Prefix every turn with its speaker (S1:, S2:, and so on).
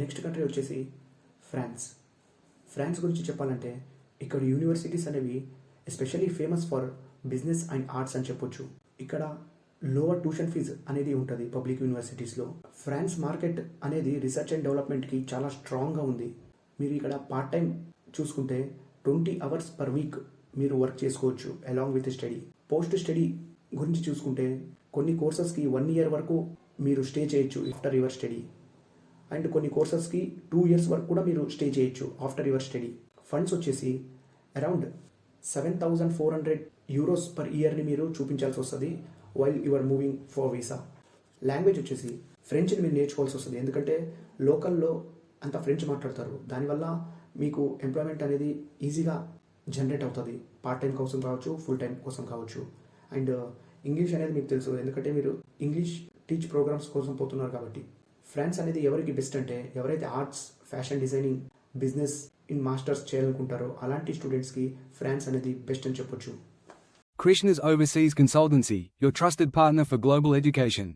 S1: Next country వచ్చేసి France. France గురించి చెప్పాలంటే ఇక్కడ యూనివర్సిటీస్ అనేవి especially famous for business and arts అని చెప్పొచ్చు. ఇక్కడ లోవర్ ట్యూషన్ ఫీజు అనేది ఉంటుంది పబ్లిక్ యూనివర్సిటీస్లో. ఫ్రాన్స్ మార్కెట్ అనేది రీసెర్చ్ అండ్ డెవలప్మెంట్కి చాలా స్ట్రాంగ్గా ఉంది. మీరు ఇక్కడ పార్ట్ టైం చూసుకుంటే 20 hours per week మీరు వర్క్ చేసుకోవచ్చు along with study. Post study గురించి చూసుకుంటే కొన్ని కోర్సెస్కి 1 year వరకు మీరు స్టే చేయొచ్చు ఆఫ్టర్ యువర్ స్టడీ, అండ్ కొన్ని కోర్సెస్కి 2 years వరకు కూడా మీరు స్టే చేయొచ్చు ఆఫ్టర్ యువర్ స్టడీ. ఫండ్స్ వచ్చేసి అరౌండ్ 7,400 euros per yearని మీరు చూపించాల్సి వస్తుంది while you are moving for visa. Language వచ్చేసి ఫ్రెంచ్ని మీరు నేర్చుకోవాల్సి వస్తుంది, ఎందుకంటే లోకల్లో అంతా ఫ్రెంచ్ మాట్లాడతారు. దానివల్ల మీకు ఎంప్లాయ్మెంట్ అనేది ఈజీగా జనరేట్ అవుతుంది, పార్ట్ టైం కోసం కావచ్చు, ఫుల్ టైం కోసం కావచ్చు. అండ్ ఇంగ్లీష్ అనేది మీకు తెలుసు, ఎందుకంటే మీరు ఇంగ్లీష్ టీచ్ ప్రోగ్రామ్స్ కోసం పోతున్నారు కాబట్టి. ఫ్రాన్స్ అనేది ఎవరికి బెస్ట్ అంటే ఎవరైతే arts, fashion designing, business in masters చేయాలనుకుంటారో అలాంటి స్టూడెంట్స్కి ఫ్రాన్స్ అనేది బెస్ట్ అని చెప్పొచ్చు.
S2: Krishna's Overseas Consultancy, your trusted partner for global education.